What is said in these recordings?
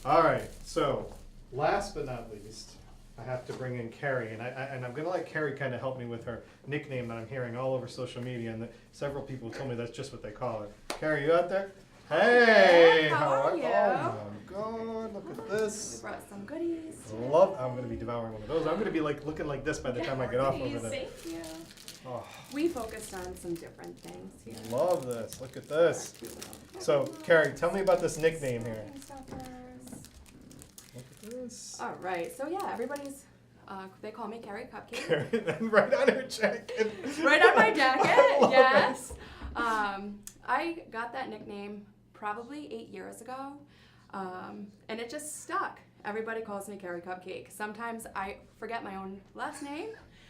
All right, so last but not least, I have to bring in Kerri, and I'm gonna let Kerri kind of help me with her nickname that I'm hearing all over social media, and that several people told me that's just what they call her. Kerri, you out there? Hey, how are you? Oh my God, look at this. We brought some goodies. I'm gonna be devouring one of those. I'm gonna be like looking like this by the time I get off over there. Thank you. Oh, We focused on some different things here. love this. Look at this. So, Kerri, tell me about this nickname here. Look at this. All right, so yeah, everybody's, they call me Kerri Cupcake. Kerri, and right on her jacket. Right on my jacket, love yes. I got that nickname probably 8 years ago, and it just stuck. Everybody calls me Kerri Cupcake. Sometimes I forget my own last name.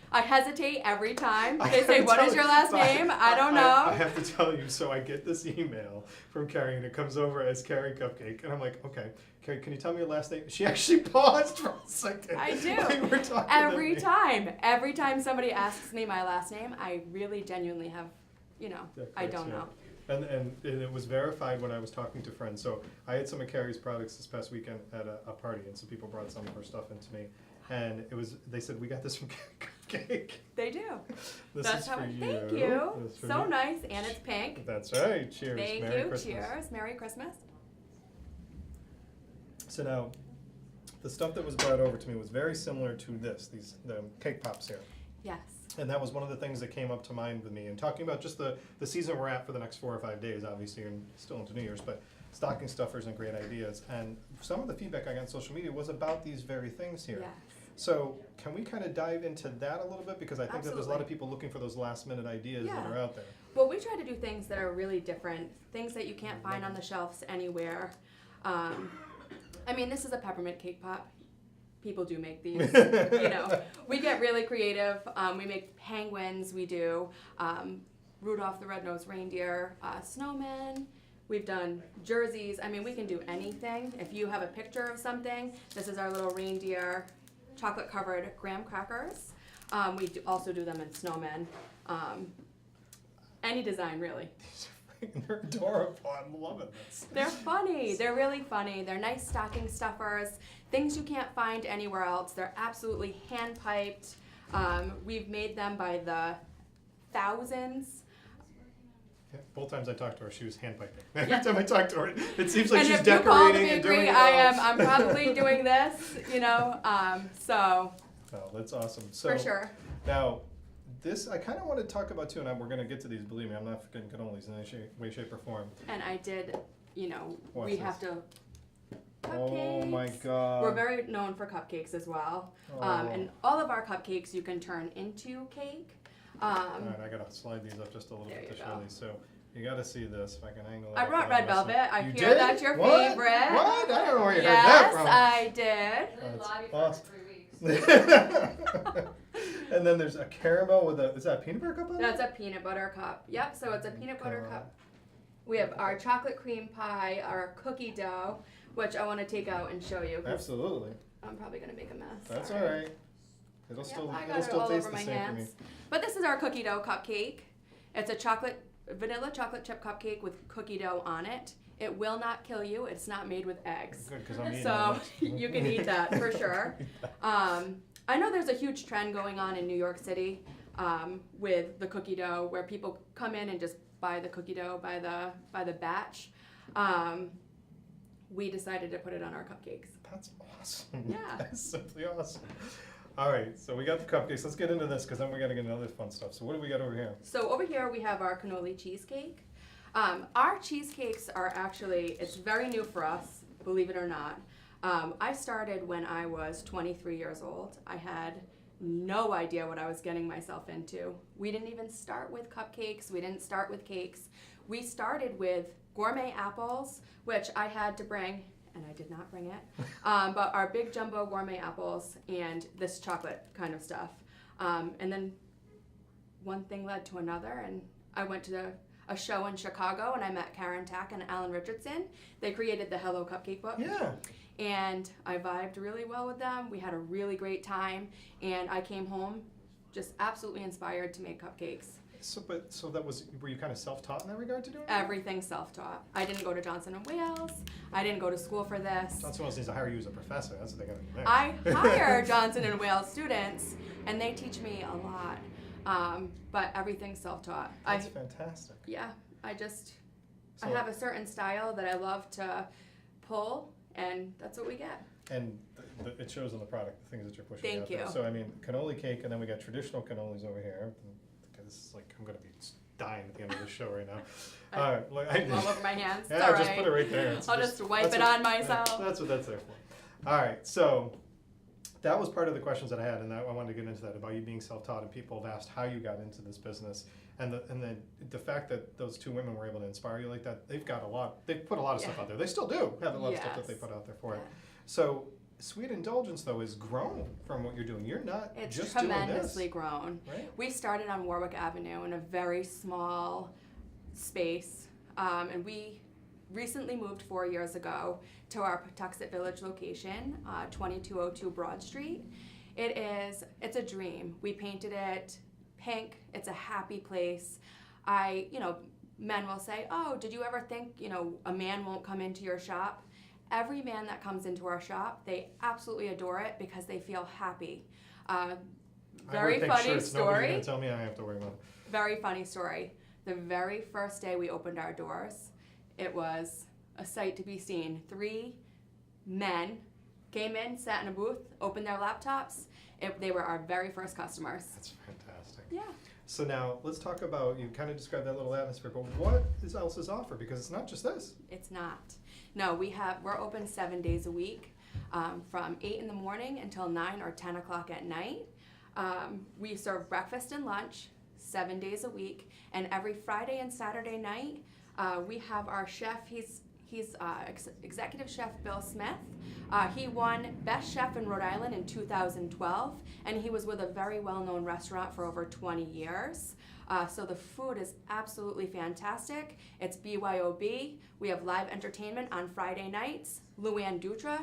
I hesitate every time. They say, what is your last name? I don't know. I have to tell you, so I get this email from Kerri, and it comes over as Kerri Cupcake, and I'm like, okay, Kerri, can you tell me your last name? She actually paused for a second. I do. Like we're talking Every to me. time. Every time somebody asks me my last name, I really genuinely have, That I cracks don't me know. up. And it was verified when I was talking to friends. So I had some of Kerri's products this past weekend at a party, and some people brought some of her stuff into me. And they said, we got this from Kerri Cupcake. They do. This That's is how. for you. Thank you. This is for So you. nice, and it's pink. That's right. Cheers. Thank Merry you. Christmas. Cheers. Merry Christmas. So now, the stuff that was brought over to me was very similar to the cake pops here. Yes. And that was one of the things that came up to mind with me. And talking about just the season we're at for the next 4 or 5 days, obviously, and still into New Year's, but stocking stuffers and great ideas. And some of the feedback I got on social media was about these very things here. Yes. So can we kind of dive into that a little bit? Because I think that there's a lot of people looking for those last minute ideas that Yeah. are out there. Well, we try to do things that are really different, things that you can't find on the shelves anywhere. I mean, this is a peppermint cake pop. People do make these, We get really creative. We make penguins, we do Rudolph the Red-Nosed Reindeer, snowmen. We've done jerseys. I mean, we can do anything. If you have a picture of something, this is our little reindeer chocolate-covered graham crackers. We also do them in snowmen. Any design, really. They're adorable. I'm loving this. They're funny. They're really funny. They're nice stocking stuffers. Things you can't find anywhere else. They're absolutely hand-piped. We've made them by the thousands. Yeah, both times I talked to her, she was hand piping. Every Yeah. time I talk to her, it seems like And she's if you call to decorating be and doing agree, it all. I'm probably doing this, so Oh, that's awesome. So for sure. now, this I kind of want to talk about too, and we're going to get to these. Believe me, I'm not forgetting cannolis in any way, shape, or form. And I did, Watch we this. have to. Oh my Cupcakes. God. We're very known for cupcakes as well. Oh. And all of our cupcakes you can turn into cake. All right, I gotta slide these up just a little There bit to you show go. these. So you gotta see this. If I can angle it. I up brought a red little. velvet. I You hear did? that's your What? favorite. What? I don't know where you Yes, heard that from. I did. That's That's awesome. 3 weeks. And then there's a caramel with is that a peanut butter cup on That's it? a peanut butter cup. Yep, so it's a peanut butter Come on. cup. We have our chocolate cream pie, our cookie dough, which I want to take out and show you. 'cause Absolutely. I'm probably going to make a mess. That's Sorry. all right. It'll Yep, still I got it'll it still all taste over the my same for me. hands. But this is our cookie dough cupcake. It's a vanilla chocolate chip cupcake with cookie dough on it. It will not kill you. It's not made with eggs. Good, because I'm eating So it. you can eat that for sure. I know there's a huge trend going on in New York City with the cookie dough, where people come in and just buy the cookie dough by the batch. We decided to put it on our cupcakes. That's awesome. Yeah. That's simply awesome. All right, so we got the cupcakes. Let's get into this because then we got to get into other fun stuff. So what do we got over here? So over here we have our cannoli cheesecake. Our cheesecakes are actually, it's very new for us, believe it or not. I started when I was 23 years old. I had no idea what I was getting myself into. We didn't even start with cupcakes. We didn't start with cakes. We started with gourmet apples, which I had to bring, and I did not bring it, but our big jumbo gourmet apples and this chocolate kind of stuff. And then one thing led to another, and I went to a show in Chicago, and I met Karen Tack and Alan Richardson. They created the Hello Cupcake book. Yeah. And I vibed really well with them. We had a really great time, and I came home just absolutely inspired to make cupcakes. So were you kind of self-taught in that regard to doing it? Everything self-taught. I didn't go to Johnson & Wales. I didn't go to school for this. Johnson & Wales needs to hire you as a professor. That's what they got to do there. I hire Johnson & Wales students, and they teach me a lot. But everything's self-taught. That's fantastic. Yeah, I have a certain style that I love to pull, and that's what we get. And it shows in the product, the things that you're pushing Thank out you. there. So, I mean, cannoli cake, and then we got traditional cannolis over here. This is like, I'm going to be dying at the end of the show right now. All right. All over my hands. Yeah, just put it right there. I'll just wipe it on myself. That's what that's there for. All right. So that was part of the questions that I had, and I wanted to get into that about you being self-taught, and people have asked how you got into this business, and the fact that those two women were able to inspire you like that. They've put a lot of stuff out there. They still do have a lot of stuff that they put out there for it. So Sweet Indulgence, though, has grown from what you're doing. You're not just doing this. It's tremendously grown. Right? We started on Warwick Avenue in a very small space, and we recently moved 4 years ago to our Patuxent Village location, 2202 Broad Street. It's a dream. We painted it pink. It's a happy place. Men will say, "Oh, did you ever think, a man won't come into your shop?" Every man that comes into our shop, they absolutely adore it because they feel happy. Very funny story. Nobody's gonna tell me I have to worry about it. Very funny story. The very first day we opened our doors, it was a sight to be seen. 3 men came in, sat in a booth, opened their laptops. They were our very first customers. That's fantastic. Yeah. So now let's talk about, you kind of described that little atmosphere, but what else is offered? Because it's not just this. It's not. No, we're open 7 days a week, from 8 in the morning until 9 or 10 o'clock at night. We serve breakfast and lunch 7 days a week, and every Friday and Saturday night, we have our chef. He's Executive Chef Bill Smith. He won Best Chef in Rhode Island in 2012, and he was with a very well-known restaurant for over 20 years. So the food is absolutely fantastic. It's BYOB. We have live entertainment on Friday nights. Luann Dutra,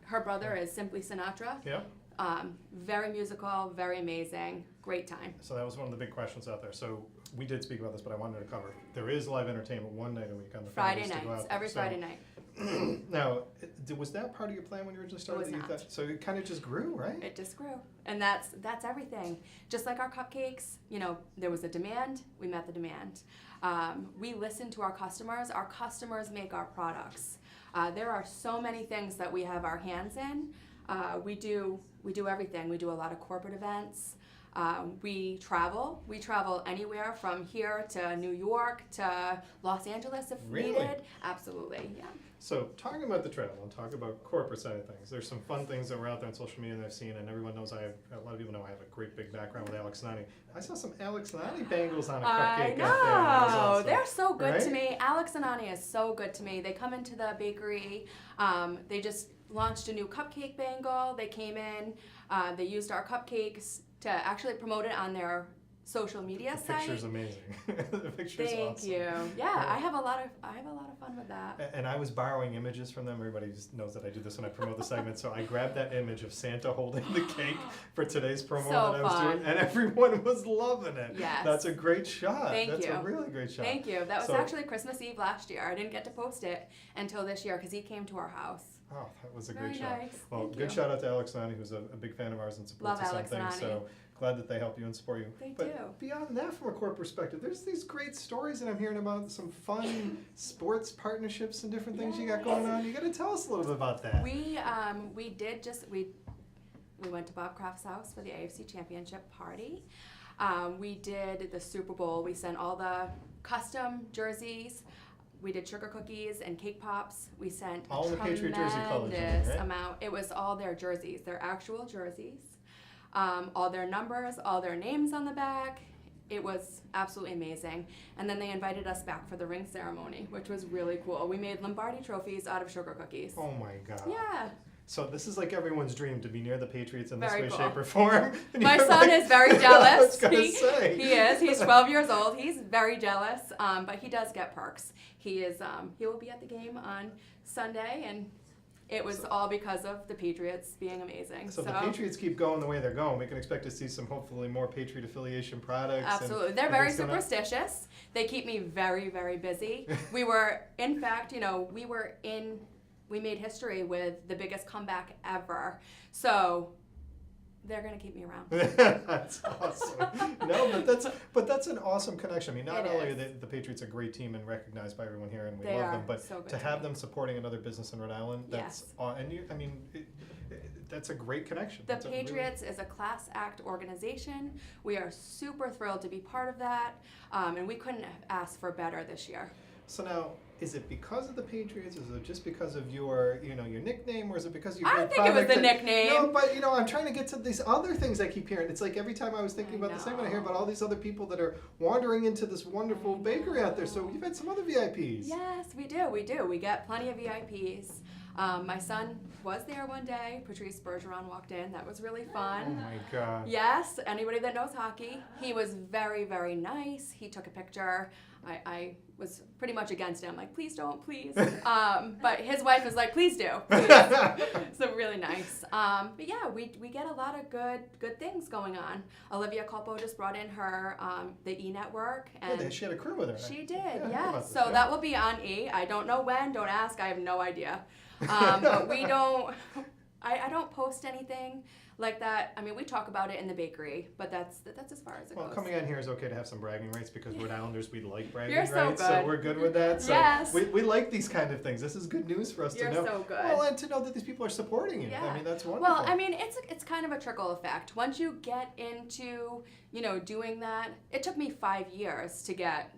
her brother is Simply Sinatra. Yeah. Very musical, very amazing, great time. So that was one of the big questions out there. So we did speak about this, but I wanted to cover. There is live entertainment one night a week on the Friday nights, every Friday night. Now, was that part of your plan when you originally started? It was not. So it kind of just grew, right? It just grew, and that's everything. Just like our cupcakes, there was a demand. We met the demand. We listen to our customers. Our customers make our products. There are so many things that we have our hands in. We do everything. We do a lot of corporate events. We travel. We travel anywhere from here to New York to Los Angeles if needed. Absolutely, yeah. So talking about the travel and talking about corporate side of things, there's some fun things that were out there on social media that I've seen, and everyone knows a lot of people know I have a great big background with Alex Nani. I saw some Alex Nani bangles on a cupcake. I know. Awesome. They're so good right? to me. Alex and Nani is so good to me. They come into the bakery. They just launched a new cupcake bangle. They came in. They used our cupcakes to actually promote it on their social media site. The picture's amazing. The picture's Thank awesome. you. Yeah, I have a lot of fun with that. And I was borrowing images from them. Everybody just knows that I do this when I promote the segment. So I grabbed that image of Santa holding the cake for today's promo So that I was fun. doing, and everyone was loving it. Yes. That's a great shot. Thank you. That's a really great shot. Thank you. That was So- actually Christmas Eve last year. I didn't get to post it until this year because he came to our house. Oh, that was a Very great shot. nice. Well, Thank good you. shout out to Alex Nani, who's a big fan of ours and supports Love us on Alex things. Nani. So glad that they help you and support you. They but do. beyond that, from a corporate perspective, there's these great stories that I'm hearing about, some fun sports partnerships and different things you got going on. You got to tell us a little bit about that. We went to Bob Kraft's house for the AFC Championship party. We did the Super Bowl. We sent all the custom jerseys. We did sugar cookies and cake pops. We sent all a the Patriot jersey colors, tremendous right? amount. It was all their jerseys, their actual jerseys, all their numbers, all their names on the back. It was absolutely amazing. And then they invited us back for the ring ceremony, which was really cool. We made Lombardi trophies out of sugar cookies. Oh my God. Yeah. So this is like everyone's dream, to be near the Patriots in this Very way, cool. shape, or form. And My you're son like- is very I was jealous. gonna say. He is. He's 12 years old. He's very jealous, but he does get perks. He will be at the game on Sunday, and It was all because of the Patriots being amazing. So if the Patriots keep going the way they're going, we can expect to see some hopefully more Patriot affiliation products. Absolutely. They're very superstitious. They keep me very, very busy. We were, in fact, we made history with the biggest comeback ever. So they're going to keep me around. That's awesome. No, but that's an awesome connection. I mean, not only are the Patriots a great team and recognized by everyone here, and we love them, but so to have them supporting another business in Rhode Island, that's that's a great connection. The Patriots is a class act organization. We are super thrilled to be part of that, and we couldn't have asked for better this year. So now, is it because of the Patriots? Is it just because of your nickname, or is it because of your I think it was the nickname. No, but I'm trying to get to these other things I keep hearing. It's like every time I was thinking about the segment, I hear about all these other people that are wandering into this wonderful bakery out there. So you've had some other VIPs. Yes, we do. We get plenty of VIPs. My son was there one day. Patrice Bergeron walked in. That was really fun. Oh my God. Yes, anybody that knows hockey. He was very, very nice. He took a picture. I was pretty much against him, like, please don't, please. But his wife was like, please do, please. So really nice. But yeah, we get a lot of good things going on. Olivia Colpo just brought in her the E Network, and she had a crew with her. She did, yeah. So that will be on E. I don't know when. Don't ask. I have no idea. But we don't. I don't post anything like that. I mean, we talk about it in the bakery, but that's as far as it goes. Well, coming on here is okay to have some bragging rights because Rhode Islanders, we like bragging You're so rights, good. so we're good with that. So yes. we like these kind of things. This is good news for us to know. You're so good. Well, and to know that these people are supporting you. Yeah. I mean, that's wonderful. Well, I mean, it's kind of a trickle effect. Once you get into, doing that, it took me 5 years to get,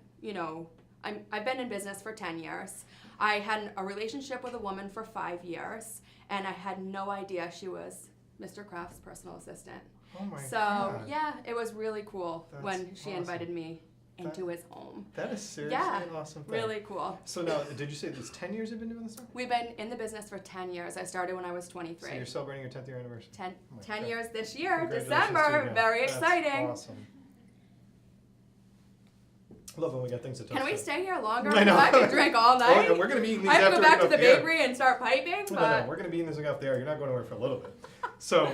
I've been in business for 10 years. I had a relationship with a woman for 5 years, and I had no idea she was Mr. Kraft's personal assistant. Oh my God. So, yeah, it was really cool when she awesome. invited me into his home. That is seriously an awesome thing. Really cool. So now, did you say it's 10 years you've been doing this now? We've been in the business for 10 years. I started when I was 23. So you're celebrating your 10th year anniversary? 10 years this year, Congratulations December. to you. Very That's exciting. Awesome. Love when we get things to touch. Can we stay here longer? I know. I could drink all night. Oh, we're going to be eating these I have to go back to the air. bakery and start piping. No, But we're going to be eating this thing off the air. You're not going anywhere for a little bit. So,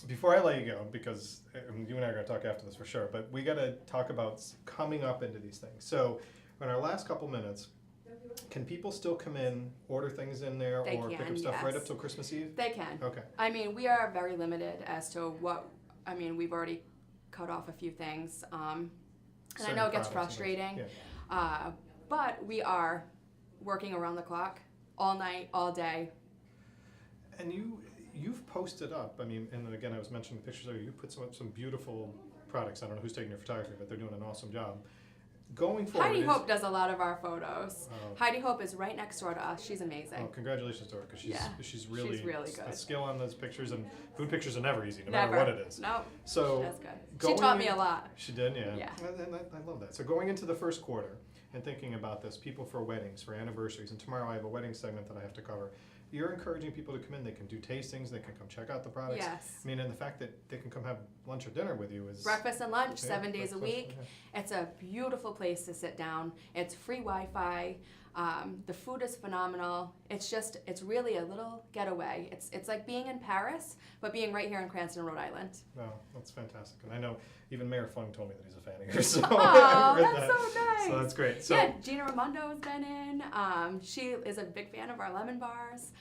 before I let you go, because you and I are going to talk after this for sure, but we got to talk about coming up into these things. So, in our last couple minutes, can people still come in, order things in there, They or pick can, up stuff right yes. up till Christmas Eve? they can. Okay. I mean, we are very limited as to we've already cut off a few things. And I know it gets frustrating. Yeah. But we are working around the clock, all night, all day. And you've posted up, I mean, and again, I was mentioning the pictures there, you put some beautiful products. I don't know who's taking your photography, but they're doing an awesome job. Going forward, Heidi Hope does a lot of our photos. Oh. Heidi Hope is right next door to us. She's amazing. Oh, congratulations to her, because she's really good. The skill on those pictures, and food pictures are never easy, no Never. matter what it is. No, So she does good. She taught me a lot. She did, yeah. Yeah. And I love that. So going into the first quarter and thinking about this, people for weddings, for anniversaries, and tomorrow I have a wedding segment that I have to cover. You're encouraging people to come in. They can do tastings. They can come check out the products. Yes. I mean, and the fact that they can come have lunch or dinner with you is... Breakfast and lunch, Yeah, 7 days a breakfast, week. yeah. It's a beautiful place to sit down. It's free Wi-Fi. The food is phenomenal. It's really a little getaway. It's like being in Paris, but being right here in Cranston, Rhode Island. No, that's fantastic. And I know even Mayor Fung told me that he's a fan of yours. So Oh, that's so nice. So that's great. So, yeah, Gina Raimondo has been in. She is a big fan of our lemon bars.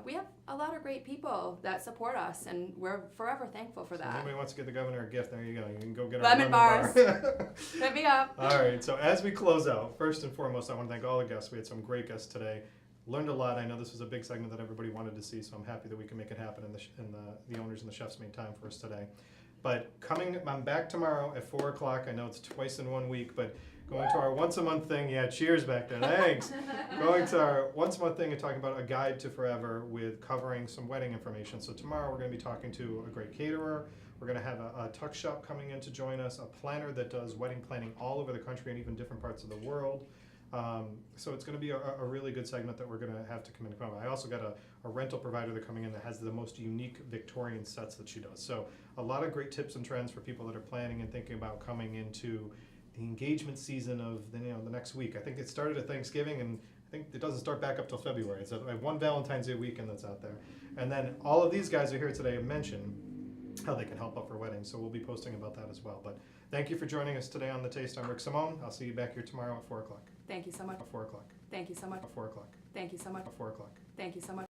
We have a lot of great people that support us, and we're forever thankful for So that. anybody wants to get the governor a gift, there you go. You can go get Lemon bars. bar. Hit me up. All right, so as we close out, first and foremost, I want to thank all the guests. We had some great guests today. Learned a lot. I know this was a big segment that everybody wanted to see, so I'm happy that we can make it happen, and the owners and the chefs made time for us today. But I'm back tomorrow at 4 o'clock. I know it's twice in 1 week, but going to our once a month thing. Yeah, cheers back there. Thanks. Going to our once a month thing and talking about a guide to forever with covering some wedding information. So tomorrow we're going to be talking to a great caterer. We're going to have a tuck shop coming in to join us, a planner that does wedding planning all over the country and even different parts of the world. So it's going to be a really good segment that we're going to have to come in and cover. I also got a rental provider that's coming in that has the most unique Victorian sets that she does. So a lot of great tips and trends for people that are planning and thinking about coming into the engagement season of the next week. I think it started at Thanksgiving, and I think it doesn't start back up till February. It's one Valentine's Day weekend that's out there. And then all of these guys who are here today have mentioned how they can help out for weddings, so we'll be posting about that as well. But thank you for joining us today on The Taste. I'm Rick Simone. I'll see you back here tomorrow at 4 o'clock. Thank you so much. At 4 o'clock. Thank you so much. At 4 o'clock. Thank you so much. At 4 o'clock. Thank you so much.